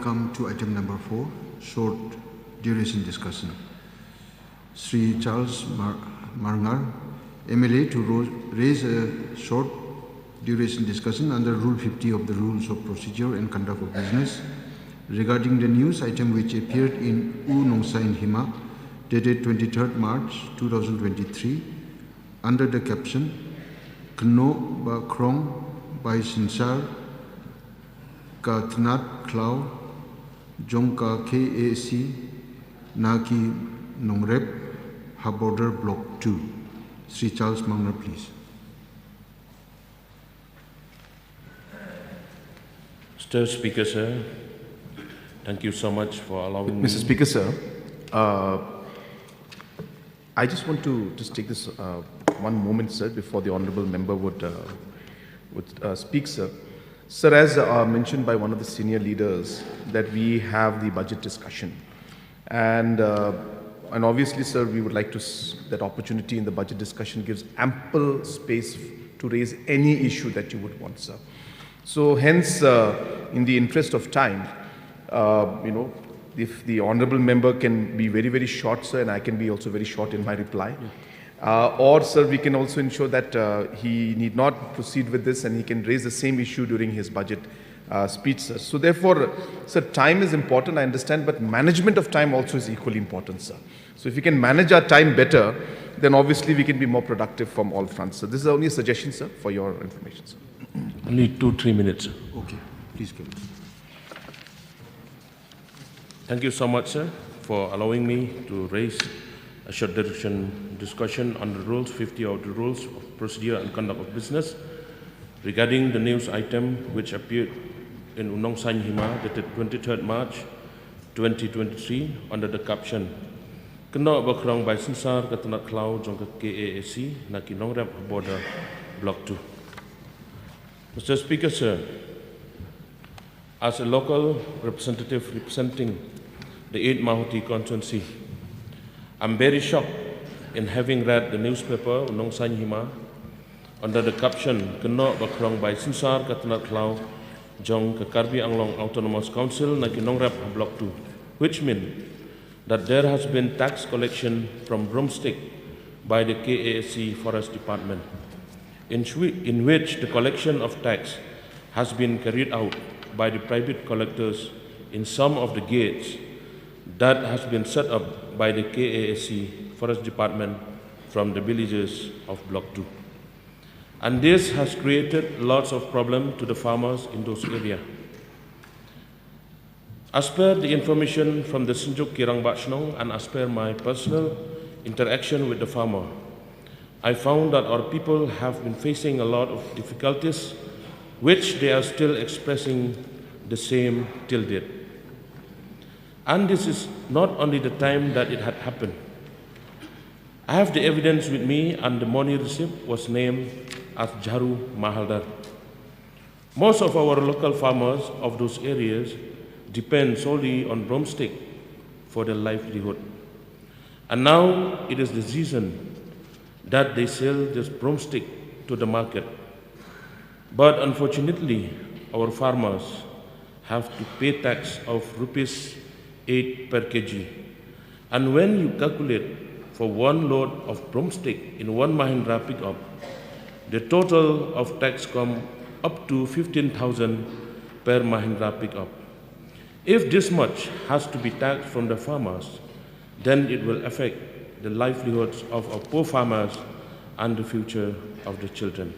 come to item number 4, short duration discussion. Sri Charles Marngar, MLA, to raise a short duration discussion under Rule 50 of the Rules of Procedure and Conduct of Business regarding the news item which appeared in U Nongsa in Hima, dated 23rd March 2023, under the caption Kno Ba Krong Bai Sinsar Ka Tnat Klau Jong Ka KAC Naki Nongrep Hapoh Block 2. Sri Charles Marngar, please. Mr. Speaker, sir, thank you so much for allowing me. Mr. Speaker, sir, I just want to take this one moment, sir, before the honourable member would speak, sir. Sir, as mentioned by one of the senior leaders, that we have the budget discussion, and obviously, sir, we would like to that opportunity in the budget discussion gives ample space to raise any issue that you would want, sir. So, hence, in the interest of time, if the honourable member can be very, very short, sir, and I can be also very short in my reply. Or, sir, we can also ensure that he need not proceed with this and he can raise the same issue during his budget speech, sir. So, therefore, sir, time is important, I understand, but management of time also is equally important, sir. So, if we can manage our time better, then obviously we can be more productive from all fronts. So, this is only a suggestion, sir, for your information, sir. Only 2-3 minutes. Okay, please go. Thank you so much, sir, for allowing me to raise a short duration discussion on the Rules 50 of the Rules of Procedure and Conduct of Business regarding the news item which appeared in Unong San Hima dated 23rd March 2023 under the caption Kena Bakrang Bai Sinsar Katanat Klau Jongka KAAC Naki Nongrap Border Block 2. Mr. Speaker, sir, as a local representative representing the 8th Mahuti constituency, I'm very shocked in having read the newspaper Unong San Hima under the caption Kena Bakrang Bai Sinsar Katanat Klau Jong ke Karbi Anglong Autonomous Council Naki Nongrap Block 2, which means that there has been tax collection from broomstick by the KAC Forest Department, in which the collection of tax has been carried out by the private collectors in some of the gates that has been set up by the KAC Forest Department from the villages of Block 2. And this has created lots of problems to the farmers in those areas. As per the information from the Sinjuk Kirang Bachnong and as per my personal interaction with the farmer, I found that our people have been facing a lot of difficulties which they are still expressing the same till date. And this is not only the time that it had happened. I have the evidence with me, and the money received was named as Jaru Mahaldar. Most of our local farmers of those areas depend solely on broomstick for their livelihood. And now it is the season that they sell this broomstick to the market. But unfortunately, our farmers have to pay tax of rupees 8 per kg. And when you calculate for one load of broomstick in one Mahindra pickup, the total of tax come up to 15,000 per Mahindra pickup. If this much has to be taxed from the farmers, then it will affect the livelihoods of our poor farmers and the future of the children.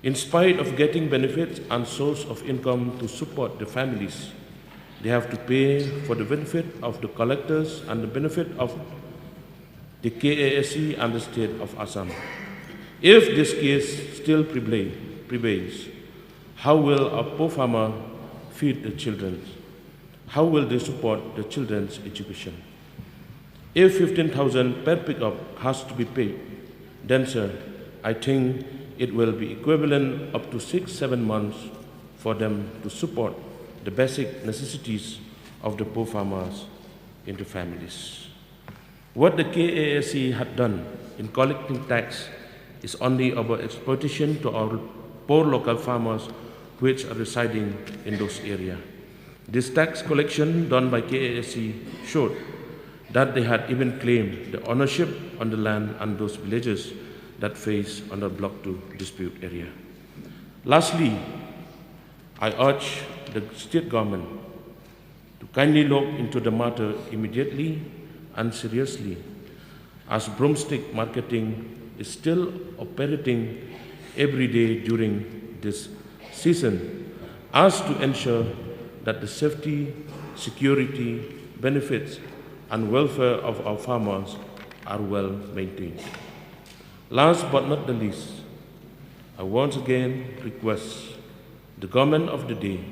In spite of getting benefits and source of income to support the families, they have to pay for the benefit of the collectors and the benefit of the KASC and the state of Assam. If this case still prevails, how will our poor farmer feed the children? How will they support the children's education? If 15,000 per pickup has to be paid, then, sir, I think it will be equivalent up to 6-7 months for them to support the basic necessities of the poor farmers in the families. What the KASC had done in collecting tax is only about exploitation to our poor local farmers which are residing in those areas. This tax collection done by KASC showed that they had even claimed the ownership on the land and those villages that face under Block 2 dispute area. Lastly, I urge the state government to kindly look into the matter immediately and seriously, as broomstick marketing is still operating every day during this season, as to ensure that the safety, security, benefits, and welfare of our farmers are well maintained. Last but not the least, I once again request the government of the day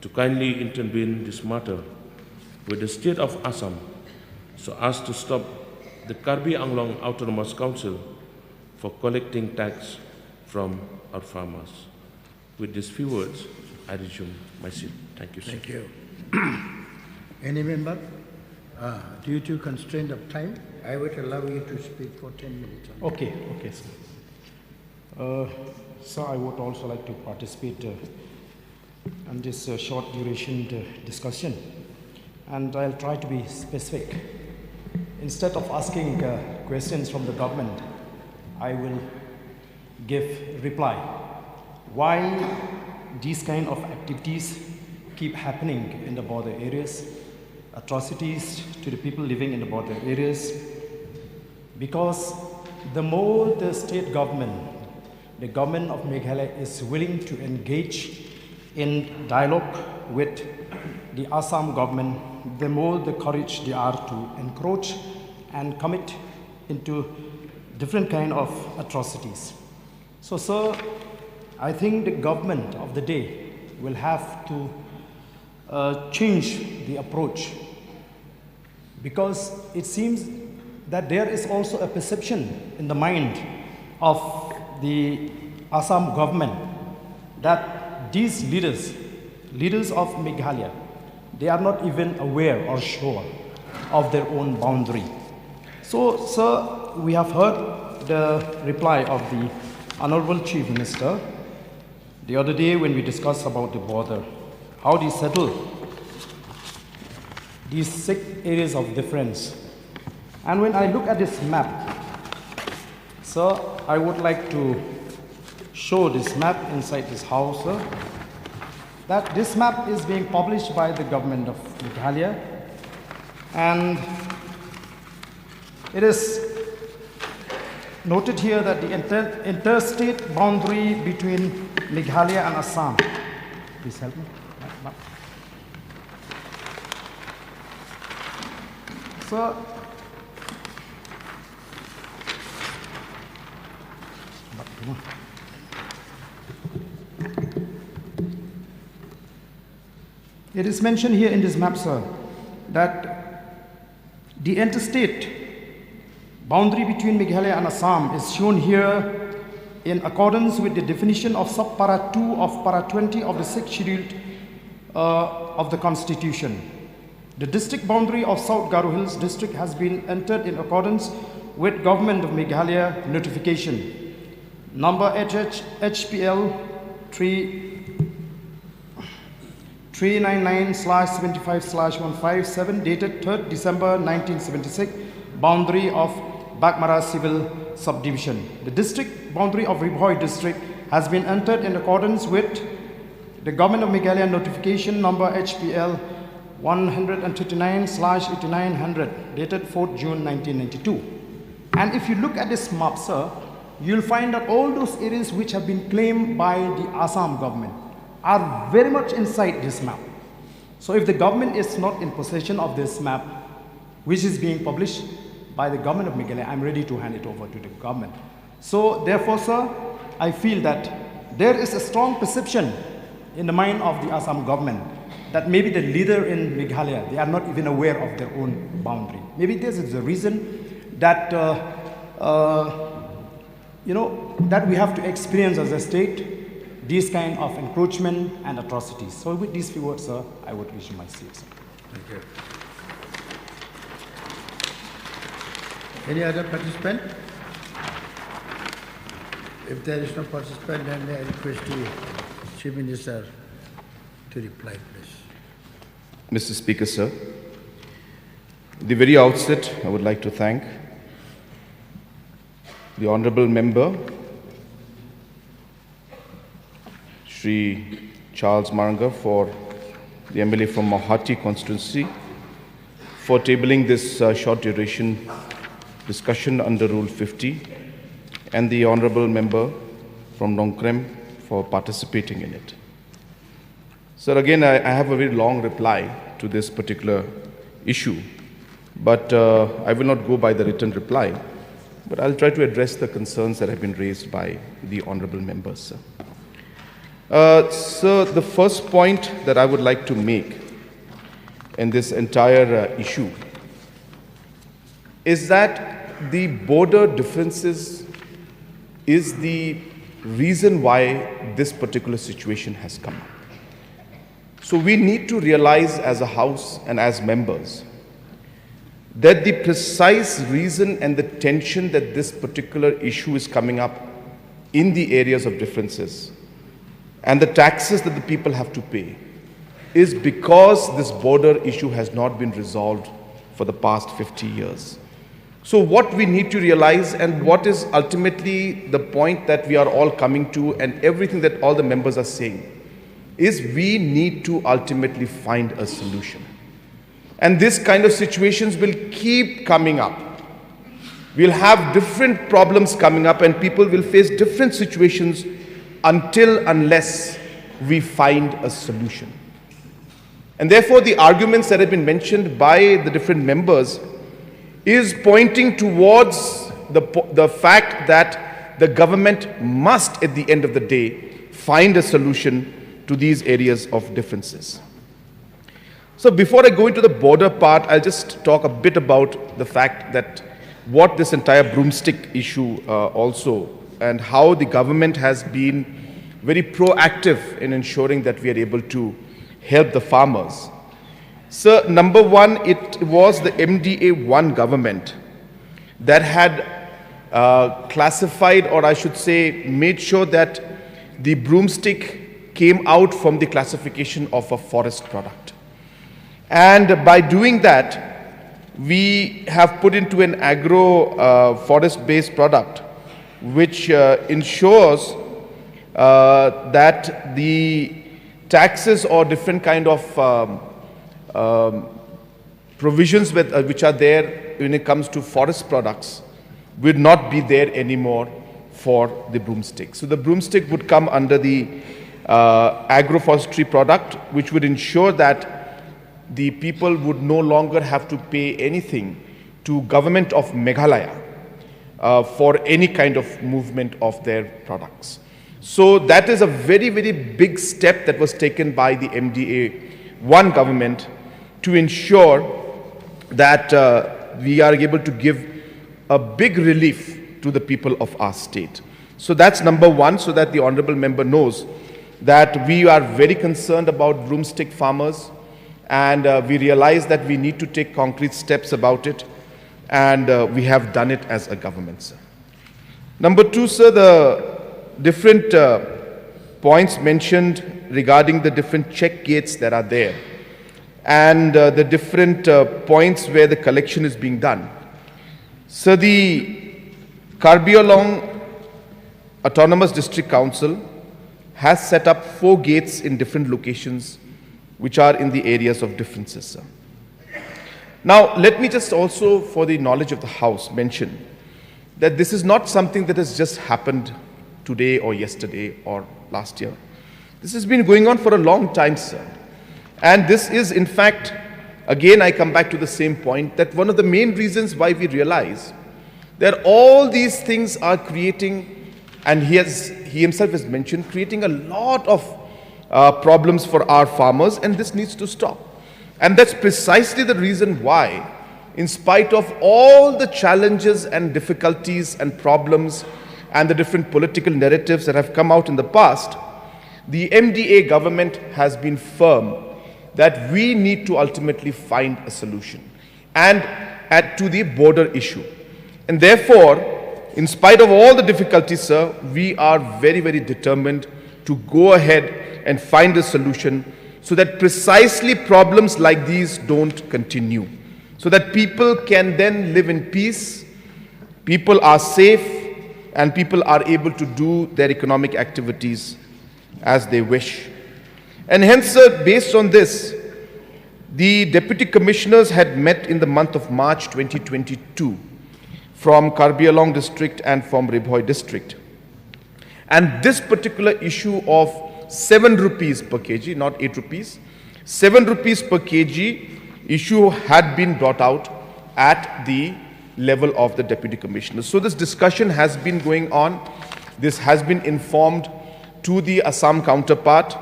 to kindly intervene in this matter with the state of Assam so as to stop the Karbi Anglong Autonomous Council for collecting tax from our farmers. With these few words, I resume my seat. Thank you, sir. Thank you. Any member? Due to constraint of time, I would allow you to speak for 10 minutes. Okay, sir. Sir, I would also like to participate in this short duration discussion, and I'll try to be specific. Instead of asking questions from the government, I will give reply. Why these kind of activities keep happening in the border areas, atrocities to the people living in the border areas? Because the more the state government, the government of Meghalaya is willing to engage in dialogue with the Assam government, the more the courage they are to encroach and commit into different kind of atrocities. So, sir, I think the government of the day will have to change the approach, because it seems that there is also a perception in the mind of the Assam government that these leaders of Meghalaya, they are not even aware or sure of their own boundary. So, sir, we have heard the reply of the Honorable Chief Minister the other day when we discussed about the border, how they settle these 6 areas of difference. And when I look at this map, sir, I would like to show this map inside this house, sir, that this map is being published by the government of Meghalaya, and it is noted here that the interstate boundary between Meghalaya and Assam. Please help me. So, it is mentioned here in this map, sir, that the interstate boundary between Meghalaya and Assam is shown here in accordance with the definition of sub-para 2 of para 20 of the 6th schedule of the Constitution. The district boundary of South Garo Hills district has been entered in accordance with Government of Meghalaya notification number HPL 399/75/157 dated 3rd December 1976, boundary of Bakmara Civil Subdivision. The district boundary of Ribhoi district has been entered in accordance with the Government of Meghalaya notification number HPL 139/8900 dated 4th June 1992. And if you look at this map, sir, you'll find that all those areas which have been claimed by the Assam government are very much inside this map. So if the government is not in possession of this map, which is being published by the government of Meghalaya, I'm ready to hand it over to the government. So therefore, sir, I feel that there is a strong perception in the mind of the Assam government that maybe the leader in Meghalaya, they are not even aware of their own boundary. Maybe this is the reason that, that we have to experience as a state these kind of encroachment and atrocities. So with these few words, sir, I would resume my seat, sir. Thank you. Any other participant? If there is no participant, then I request the Chief Minister to reply, please. Mr. Speaker, sir. At the very outset, I would like to thank the Honourable Member, Shri Charles Maranga, for the MLA from Mahati constituency, for tabling this short duration discussion under Rule 50, and the Honourable Member from Nongkrem for participating in it. Sir, again, I have a very long reply to this particular issue, but I will not go by the written reply, but I'll try to address the concerns that have been raised by the honourable members, sir. Sir, the first point that I would like to make in this entire issue is that the border differences is the reason why this particular situation has come up. So we need to realize as a House and as members that the precise reason and the tension that this particular issue is coming up in the areas of differences and the taxes that the people have to pay is because this border issue has not been resolved for the past 50 years. So what we need to realize, and what is ultimately the point that we are all coming to, and everything that all the members are saying, is we need to ultimately find a solution. And this kind of situations will keep coming up. We'll have different problems coming up and people will face different situations unless we find a solution. And therefore the arguments that have been mentioned by the different members is pointing towards the fact that the government must, at the end of the day, find a solution to these areas of differences. So before I go into the border part, I'll just talk a bit about the fact that what this entire broomstick issue also, and how the government has been very proactive in ensuring that we are able to help the farmers. So number one, it was the MDA-1 government that had classified, or I should say made sure that the broomstick came out from the classification of a forest product. And by doing that, we have put into an agro forest-based product which ensures that the taxes or different kind of provisions which are there when it comes to forest products will not be there anymore for the broomstick. So the broomstick would come under the agroforestry product, which would ensure that the people would no longer have to pay anything to government of Meghalaya for any kind of movement of their products. So that is a very, very big step that was taken by the MDA-1 government to ensure that we are able to give a big relief to the people of our state. So that's number one, so that the honourable member knows that we are very concerned about broomstick farmers, and we realize that we need to take concrete steps about it, and we have done it as a government, sir. Number two, sir, the different points mentioned regarding the different check gates that are there, and the different points where the collection is being done. So the Karbi Anglong Autonomous District Council has set up 4 gates in different locations which are in the areas of differences, sir. Now, let me just also, for the knowledge of the House, mention that this is not something that has just happened today or yesterday or last year. This has been going on for a long time, sir. And this is, in fact, again, I come back to the same point, that one of the main reasons why we realize that all these things are creating, and he himself has mentioned, creating a lot of problems for our farmers, and this needs to stop. And that's precisely the reason why, in spite of all the challenges and difficulties and problems and the different political narratives that have come out in the past, the MDA government has been firm that we need to ultimately find a solution and add to the border issue. And therefore, in spite of all the difficulties, sir, we are very, very determined to go ahead and find a solution so that precisely problems like these don't continue, so that people can then live in peace, people are safe, and people are able to do their economic activities as they wish. And hence, based on this, the deputy commissioners had met in the month of March 2022 from Karbi Anglong district and from Ribhoi district. And this particular issue of 7 rupees per kg, not 8 rupees, 7 rupees per kg issue had been brought out at the level of the deputy commissioners. So this discussion has been going on. This has been informed to the Assam counterpart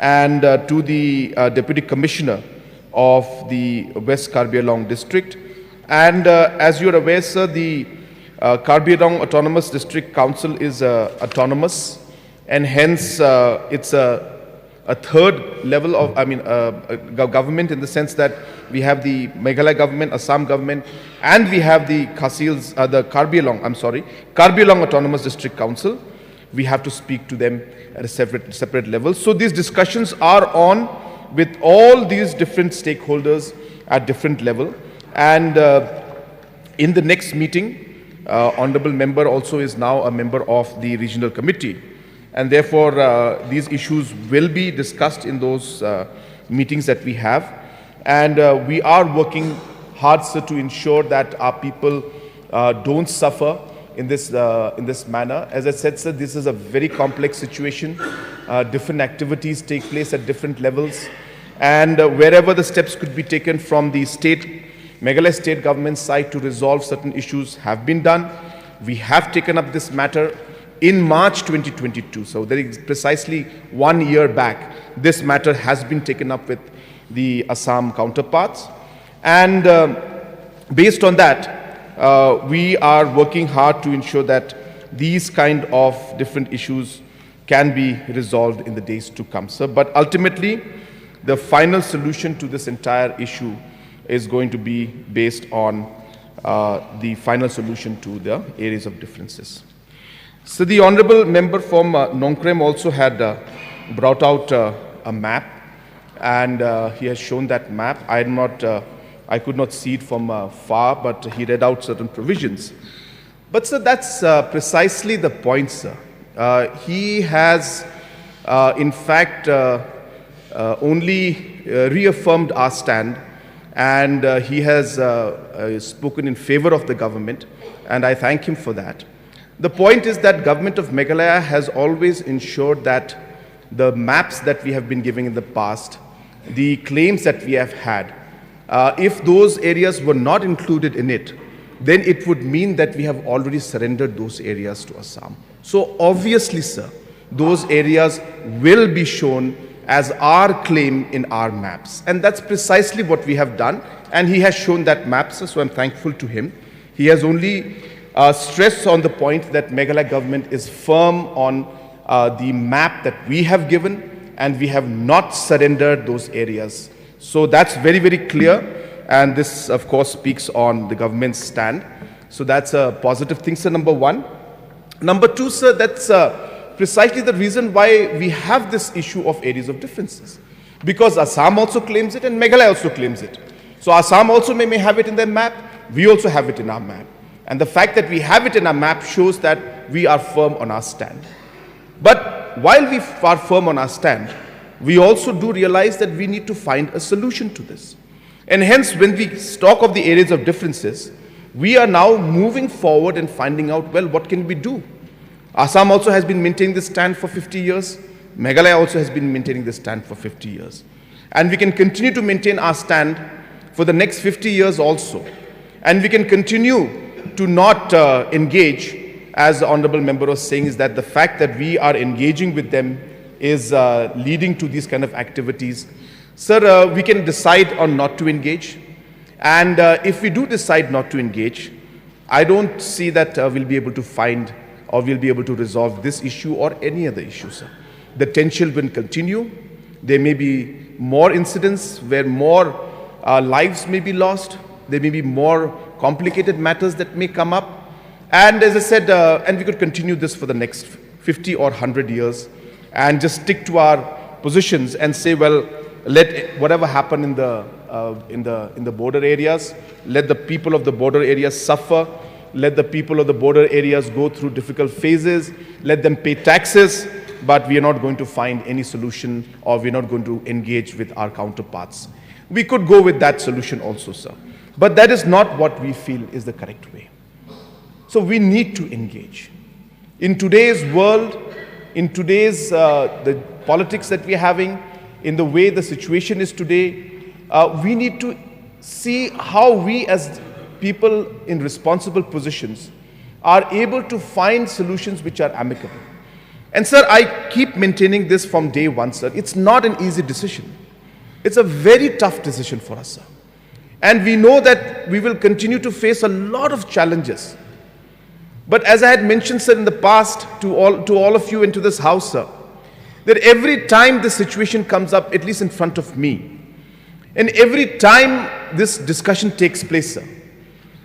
and to the deputy commissioner of the West Karbi Anglong district. And as you are aware, sir, the Karbi Anglong Autonomous District Council is autonomous, and hence it's a third level of, government, in the sense that we have the Meghalaya government, Assam government, and we have the Karbi Anglong Autonomous District Council. We have to speak to them at a separate level. So these discussions are on with all these different stakeholders at different level. And in the next meeting, Honorable Member also is now a member of the regional committee. And therefore, these issues will be discussed in those meetings that we have. And we are working hard, sir, to ensure that our people don't suffer in this manner. As I said, sir, this is a very complex situation. Different activities take place at different levels. And wherever the steps could be taken from the Meghalaya state government side to resolve certain issues have been done. We have taken up this matter in March 2022. So there is precisely 1 year back, this matter has been taken up with the Assam counterparts. And based on that, we are working hard to ensure that these kind of different issues can be resolved in the days to come, sir. But ultimately, the final solution to this entire issue is going to be based on the final solution to the areas of differences. So the honorable member from Nongkrem also had brought out a map, and he has shown that map. I could not see it from far, but he read out certain provisions. But sir, that's precisely the point, sir. He has, in fact, only reaffirmed our stand, and he has spoken in favor of the government, and I thank him for that. The point is that government of Meghalaya has always ensured that the maps that we have been giving in the past, the claims that we have had, if those areas were not included in it, then it would mean that we have already surrendered those areas to Assam. So obviously, sir, those areas will be shown as our claim in our maps. And that's precisely what we have done. And he has shown that map, sir, so I'm thankful to him. He has only stressed on the point that Meghalaya government is firm on the map that we have given, and we have not surrendered those areas. So that's very, very clear, and this, of course, speaks on the government's stand. So that's a positive thing, sir, number one. Number two, sir, that's precisely the reason why we have this issue of areas of differences. Because Assam also claims it, and Meghalaya also claims it. So Assam also may have it in their map, we also have it in our map. And the fact that we have it in our map shows that we are firm on our stand. But while we are firm on our stand, we also do realize that we need to find a solution to this. And hence, when we talk of the areas of differences, we are now moving forward and finding out, well, what can we do? Assam also has been maintaining this stand for 50 years. Meghalaya also has been maintaining this stand for 50 years. And we can continue to maintain our stand for the next 50 years also. And we can continue to not engage, as the honorable member was saying, is that the fact that we are engaging with them is leading to these kind of activities. Sir, we can decide on not to engage. And if we do decide not to engage, I don't see that we'll be able to find or we'll be able to resolve this issue or any other issue, sir. The tension will continue. There may be more incidents where more lives may be lost. There may be more complicated matters that may come up. And as I said, and we could continue this for the next 50 or 100 years and just stick to our positions and say, well, let whatever happen in the border areas, let the people of the border areas suffer, let the people of the border areas go through difficult phases, let them pay taxes, but we are not going to find any solution, or we're not going to engage with our counterparts. We could go with that solution also, sir. But that is not what we feel is the correct way. So we need to engage. In today's world, in today's the politics that we're having, in the way the situation is today, we need to see how we as people in responsible positions are able to find solutions which are amicable. And sir, I keep maintaining this from day one, sir. It's not an easy decision. It's a very tough decision for us, sir. And we know that we will continue to face a lot of challenges. But as I had mentioned, sir, in the past to all of you into this house, sir, that every time this situation comes up, at least in front of me, and every time this discussion takes place,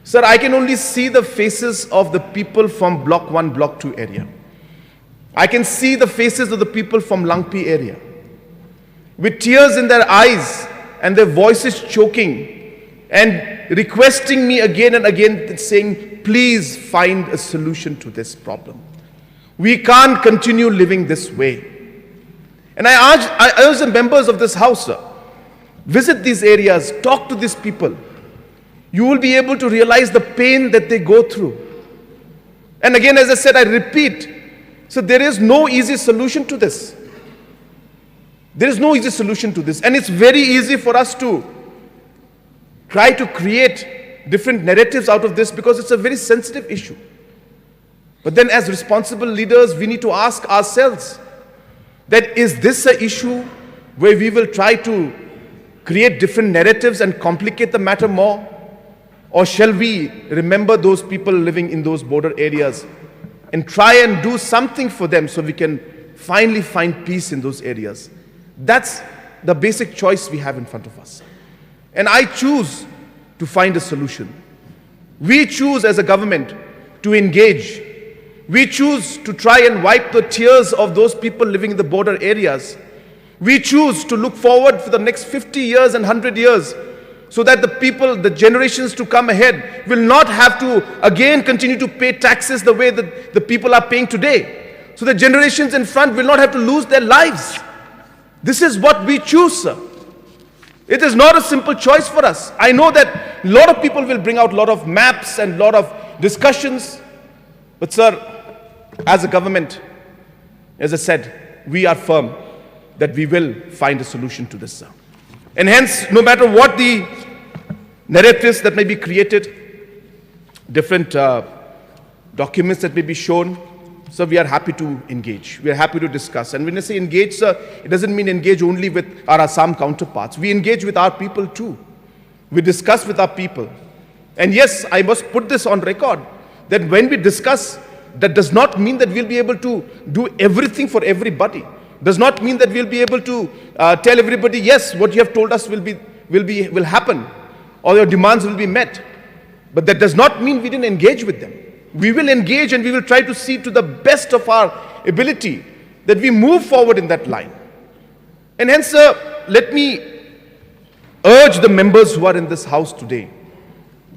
sir, I can only see the faces of the people from Block 1, Block 2 area. I can see the faces of the people from Langpi area, with tears in their eyes and their voices choking, and requesting me again and again, saying, please find a solution to this problem. We can't continue living this way. And I urge the members of this house, sir, visit these areas, talk to these people. You will be able to realize the pain that they go through. And again, as I said, I repeat, so there is no easy solution to this. There is no easy solution to this. And it's very easy for us to try to create different narratives out of this because it's a very sensitive issue. But then as responsible leaders, we need to ask ourselves that is this an issue where we will try to create different narratives and complicate the matter more? Or shall we remember those people living in those border areas and try and do something for them so we can finally find peace in those areas? That's the basic choice we have in front of us. And I choose to find a solution. We choose as a government to engage. We choose to try and wipe the tears of those people living in the border areas. We choose to look forward for the next 50 years and 100 years so that the people, the generations to come ahead will not have to again continue to pay taxes the way that the people are paying today. So the generations in front will not have to lose their lives. This is what we choose, sir. It is not a simple choice for us. I know that a lot of people will bring out a lot of maps and a lot of discussions. But sir, as a government, as I said, we are firm that we will find a solution to this, sir. And hence, no matter what the narratives that may be created, different documents that may be shown, so we are happy to engage. We are happy to discuss. And when I say engage, sir, it doesn't mean engage only with our Assam counterparts. We engage with our people too. We discuss with our people. And yes, I must put this on record, that when we discuss, that does not mean that we'll be able to do everything for everybody. Does not mean that we'll be able to tell everybody, yes, what you have told us will happen, or your demands will be met. But that does not mean we didn't engage with them. We will engage and we will try to see to the best of our ability that we move forward in that line. And hence, sir, let me urge the members who are in this house today,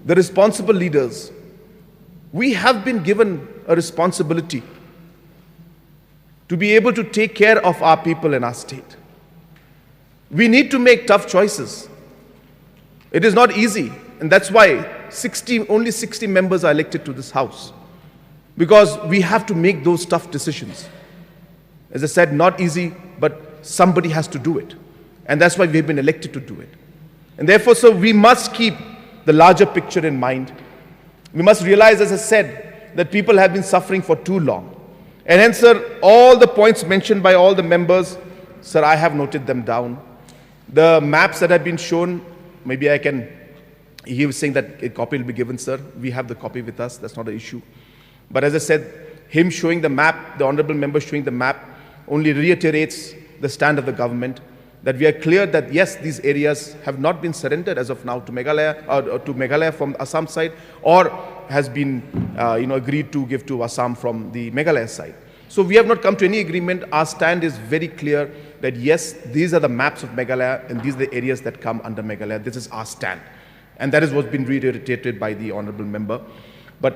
the responsible leaders. We have been given a responsibility to be able to take care of our people and our state. We need to make tough choices. It is not easy, and that's why only 60 members are elected to this house, because we have to make those tough decisions. As I said, not easy, but somebody has to do it. And that's why we've been elected to do it. And therefore, sir, we must keep the larger picture in mind. We must realize, as I said, that people have been suffering for too long. And hence, sir, all the points mentioned by all the members, sir, I have noted them down. The maps that have been shown, maybe I can, he was saying that a copy will be given, sir. We have the copy with us, that's not an issue. But as I said, him showing the map, the honorable member showing the map, only reiterates the stand of the government, that we are clear that yes, these areas have not been surrendered as of now to Meghalaya, or to Meghalaya from Assam side, or has been agreed to give to Assam from the Meghalaya side. So we have not come to any agreement. Our stand is very clear that yes, these are the maps of Meghalaya and these are the areas that come under Meghalaya. This is our stand. And that is what's been reiterated by the honorable member. But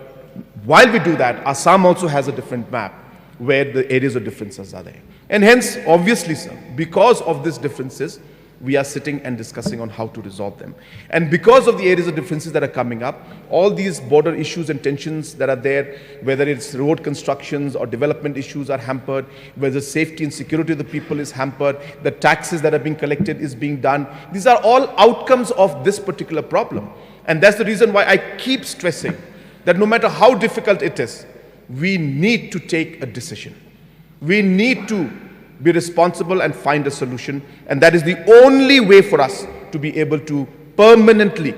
while we do that, Assam also has a different map where the areas of differences are there. And hence, obviously, sir, because of these differences, we are sitting and discussing on how to resolve them. And because of the areas of differences that are coming up, all these border issues and tensions that are there, whether it's road constructions or development issues are hampered, whether safety and security of the people is hampered, the taxes that are being collected is being done. These are all outcomes of this particular problem. And that's the reason why I keep stressing that no matter how difficult it is, we need to take a decision. We need to be responsible and find a solution, and that is the only way for us to be able to permanently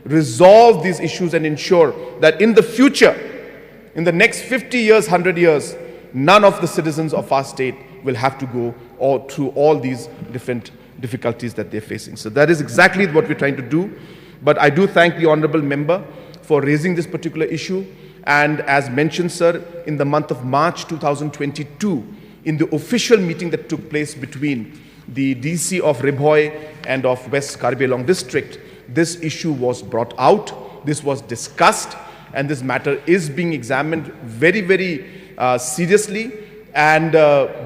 resolve these issues and ensure that in the future, in the next 50 years, 100 years, none of the citizens of our state will have to go through all these different difficulties that they're facing. So that is exactly what we're trying to do. But I do thank the honorable member for raising this particular issue. And as mentioned, sir, in the month of March 2022, in the official meeting that took place between the DC of Ribhoy and of West Karbi Anglong district, this issue was brought out, this was discussed, and this matter is being examined very, very seriously. And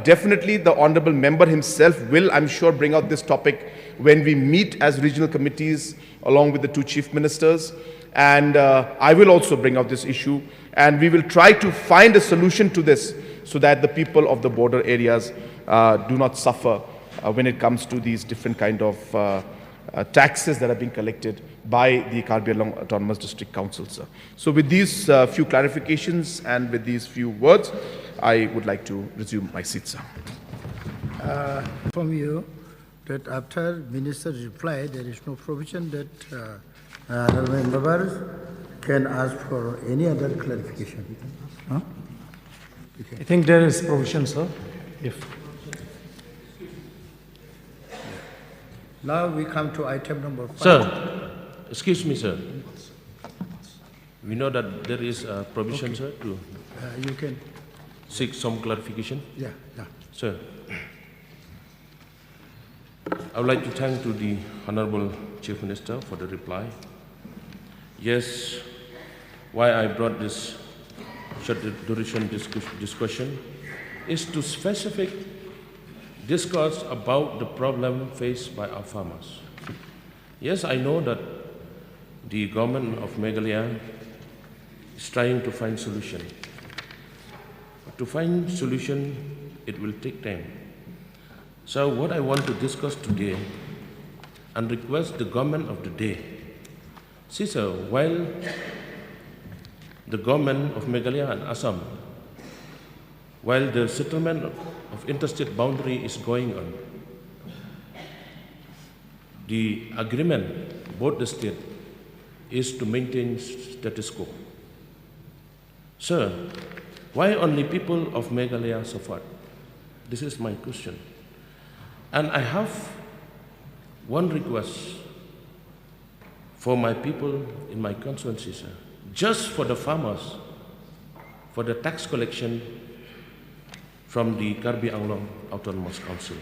definitely the honorable member himself will, I'm sure, bring out this topic when we meet as regional committees along with the two chief ministers. And I will also bring out this issue, and we will try to find a solution to this so that the people of the border areas do not suffer when it comes to these different kind of taxes that are being collected by the Karbi Anglong Autonomous District Council, sir. So with these few clarifications and with these few words, I would like to resume my seat, sir. From you, that after minister's reply, there is no provision that other members can ask for any other clarification. Huh? I think there is provision, sir. Now we come to item number 5. Sir, excuse me, sir. We know that there is a provision, Okay. sir, to You can, seek some clarification. yeah. Sir, I would like to thank to the Honorable Chief Minister for the reply. Yes, why I brought this short duration discussion is to specific discuss about the problem faced by our farmers. Yes, I know that the government of Meghalaya is trying to find solution. But to find solution, it will take time. So what I want to discuss today and request the government of the day. See, sir, while the government of Meghalaya and Assam, while the settlement of interstate boundary is going on, the agreement, both the state, is to maintain status quo. Sir, why only people of Meghalaya suffered? This is my question. And I have one request for my people in my constituency, sir. Just for the farmers, for the tax collection from the Karbi Anglong Autonomous Council.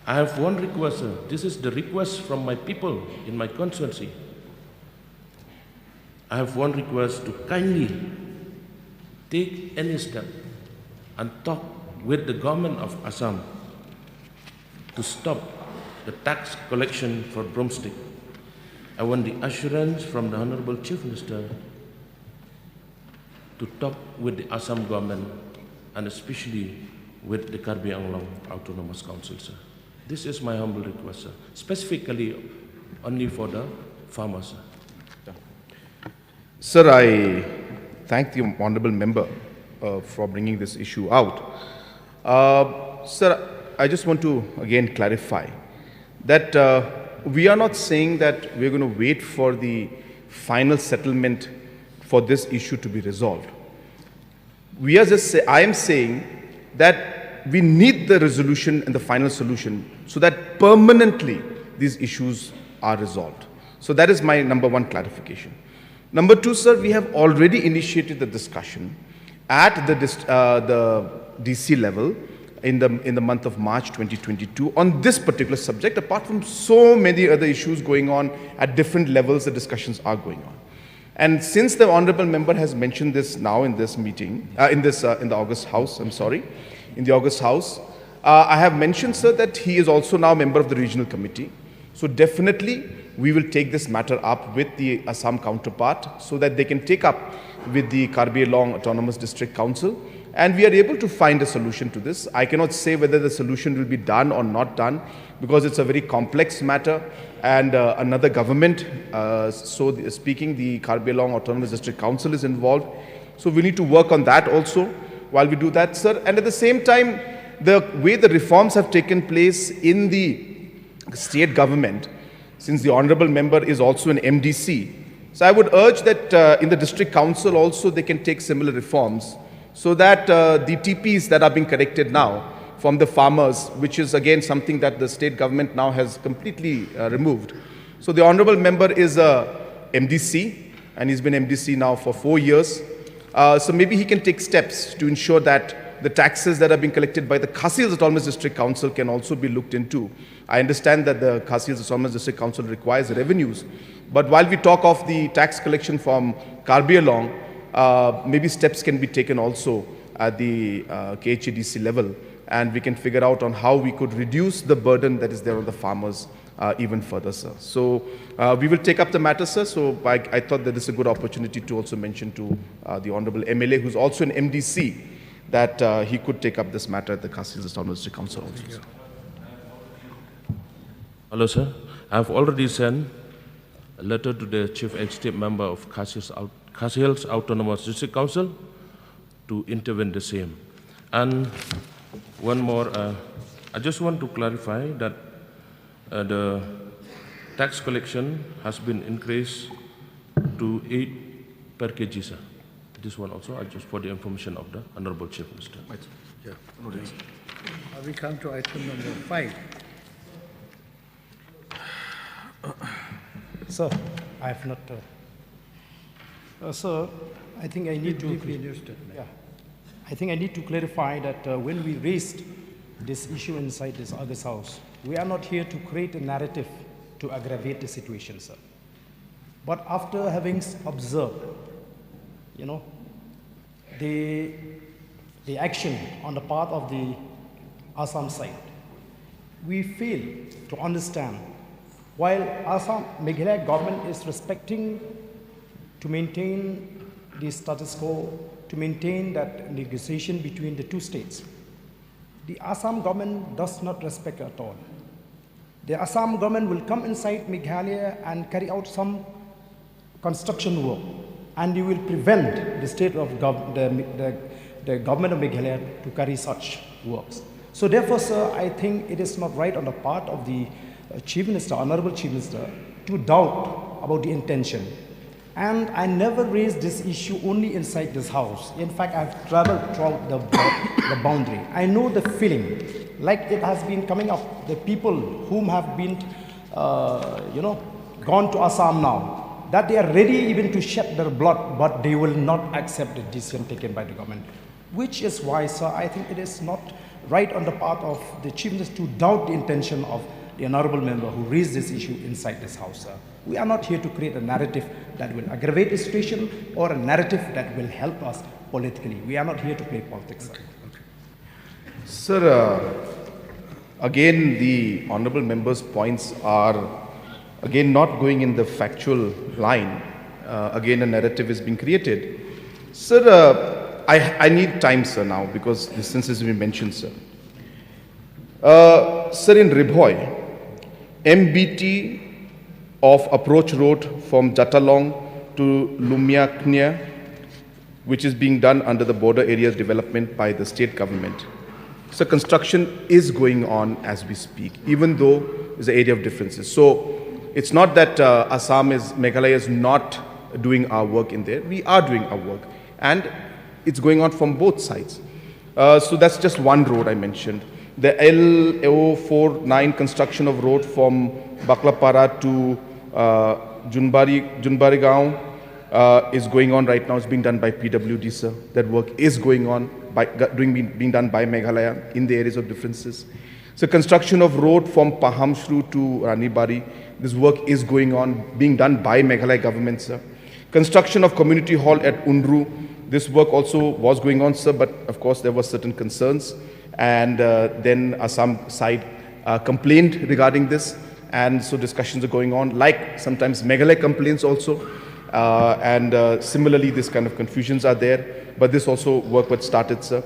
I have one request, sir. This is the request from my people in my constituency. I have one request to kindly take any step and talk with the government of Assam to stop the tax collection for broomstick. I want the assurance from the Honorable Chief Minister to talk with the Assam government and especially with the Karbi Anglong Autonomous Council, sir. This is my humble request, sir. Specifically only for the farmers, sir. Sir, I thank the honorable member for bringing this issue out. Sir, I just want to again clarify that we are not saying that we're going to wait for the final settlement for this issue to be resolved. We are just I am saying that we need the resolution and the final solution so that permanently these issues are resolved. So that is my number one clarification. Number two, sir, we have already initiated the discussion at the DC level in the month of March 2022 on this particular subject, apart from so many other issues going on at different levels. The discussions are going on. And since the honorable member has mentioned this now in this meeting, in the August House, in the August House, I have mentioned, sir, that he is also now a member of the regional committee. So definitely we will take this matter up with the Assam counterpart so that they can take up with the Karbi Anglong Autonomous District Council, and we are able to find a solution to this. I cannot say whether the solution will be done or not done because it's a very complex matter, and another government, speaking, the Karbi Anglong Autonomous District Council is involved. So we need to work on that also while we do that, sir. And at the same time, the way the reforms have taken place in the state government, since the honorable member is also an MDC, so I would urge that in the district council also they can take similar reforms so that the TPs that are being collected now from the farmers, which is again something that the state government now has completely removed. So the honorable member is a MDC, and he's been MDC now for 4 years. So maybe he can take steps to ensure that the taxes that are being collected by the Khasi Hills Autonomous District Council can also be looked into. I understand that the Khasi Hills Autonomous District Council requires revenues, but while we talk of the tax collection from Karbi Anglong, maybe steps can be taken also at the KHADC level, and we can figure out on how we could reduce the burden that is there on the farmers even further, sir. So we will take up the matter, sir. So I thought that this is a good opportunity to also mention to the Honorable MLA, who's also an MDC, that he could take up this matter at the Khasi Hills Autonomous District Council also, sir. Hello, sir. I have already sent a letter to the Chief Executive Member of Khasi Hills Autonomous District Council to intervene the same. And one more, I just want to clarify that the tax collection has been increased to 8 per kg, sir. This one also, I just for the information of the Honorable Chief Minister. Yeah. We come to item number 5. Sir, I have not. Sir, I think I need to. Yeah, I think I need to clarify that when we raised this issue inside this August House, we are not here to create a narrative to aggravate the situation, sir. But after having observed, you know, the action on the part of the Assam side, we fail to understand. While Assam Meghalaya government is respecting to maintain the status quo, to maintain that negotiation between the two states, the Assam government does not respect at all. The Assam government will come inside Meghalaya and carry out some construction work, and you will prevent the state of the government of Meghalaya to carry such works. So therefore, sir, I think it is not right on the part of the Chief Minister, Honorable Chief Minister, to doubt about the intention. And I never raised this issue only inside this house. In fact, I've traveled throughout the boundary. I know the feeling, like it has been coming up, the people whom have been, gone to Assam now, that they are ready even to shed their blood, but they will not accept the decision taken by the government. Which is why, sir, I think it is not right on the part of the Chief Minister to doubt the intention of the honorable member who raised this issue inside this house, sir. We are not here to create a narrative that will aggravate the situation or a narrative that will help us politically. We are not here to play politics, sir. Sir, again, the honorable member's points are, again, not going in the factual line. Again, a narrative is being created. Sir, I need time, sir, now, because since this has been mentioned, sir. Sir, in Ribhoy, MBT of approach road from Jatalong to Lumiaknya, which is being done under the border areas development by the state government. So construction is going on as we speak, even though there's an area of differences. So it's not that Meghalaya is not doing our work in there. We are doing our work, and it's going on from both sides. So that's just one road I mentioned. The LO49 construction of road from Baklapara to Junbari Gaon is going on right now. It's being done by PWD, sir. That work is going on. being done by Meghalaya in the areas of differences. So construction of road from Pahamshru to Ranibari, this work is going on, being done by Meghalaya government, sir. Construction of community hall at Undru, this work also was going on, sir, but of course there were certain concerns, and then Assam side complained regarding this, and so discussions are going on, like sometimes Meghalaya complaints also, and similarly this kind of confusions are there, but this also work was started, sir.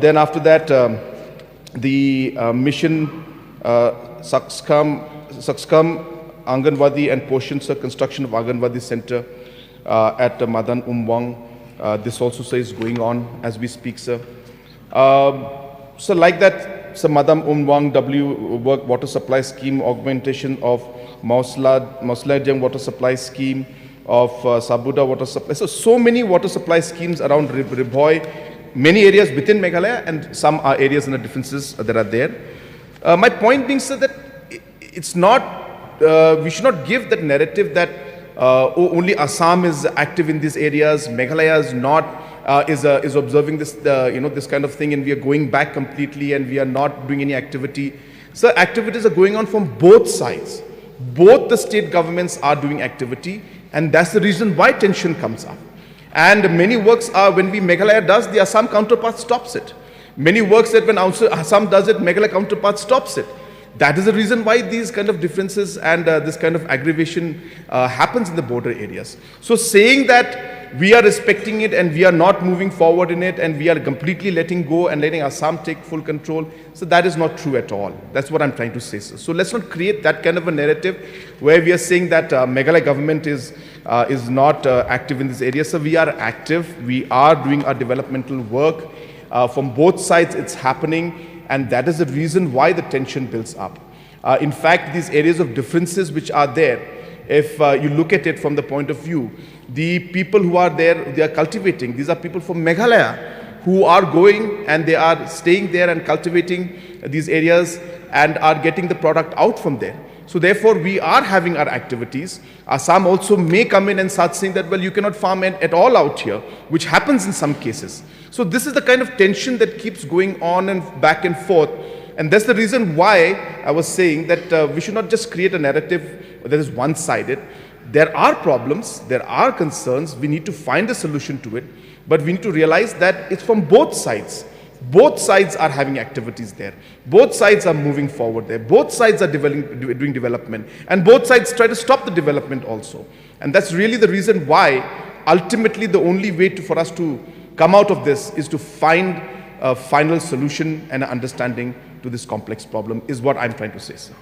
Then after that, the mission Sakskam Anganwadi and portions of construction of Anganwadi center at Madan Umwang. This also is going on as we speak, sir. So like that, so Madan Umwang W work water supply scheme, augmentation of Mauslajang water supply scheme, of Sabuda water supply. So many water supply schemes around Ribhoi, many areas within Meghalaya, and some are areas and the differences that are there. My point being, sir, that it's not, we should not give that narrative that only Assam is active in these areas, Meghalaya is not, is observing this, this kind of thing, and we are going back completely and we are not doing any activity. So activities are going on from both sides. Both the state governments are doing activity, and that's the reason why tension comes up. And many works are, when Meghalaya does, the Assam counterpart stops it. Many works that when Assam does it, Meghalaya counterpart stops it. That is the reason why these kind of differences and this kind of aggravation happens in the border areas. So saying that we are respecting it and we are not moving forward in it and we are completely letting go and letting Assam take full control, so that is not true at all. That's what I'm trying to say, sir. So let's not create that kind of a narrative where we are saying that Meghalaya government is not active in this area. So we are active, we are doing our developmental work. From both sides it's happening, and that is the reason why the tension builds up. In fact, these areas of differences which are there, if you look at it from the point of view, the people who are there, they are cultivating. These are people from Meghalaya who are going and they are staying there and cultivating these areas and are getting the product out from there. So therefore, we are having our activities. Assam also may come in and start saying that, well, you cannot farm at all out here, which happens in some cases. So this is the kind of tension that keeps going on and back and forth. And that's the reason why I was saying that we should not just create a narrative that is one-sided. There are problems, there are concerns, we need to find a solution to it, but we need to realize that it's from both sides. Both sides are having activities there. Both sides are moving forward there. Both sides are doing development. And both sides try to stop the development also. And that's really the reason why ultimately the only way for us to come out of this is to find a final solution and an understanding to this complex problem, is what I'm trying to say, sir.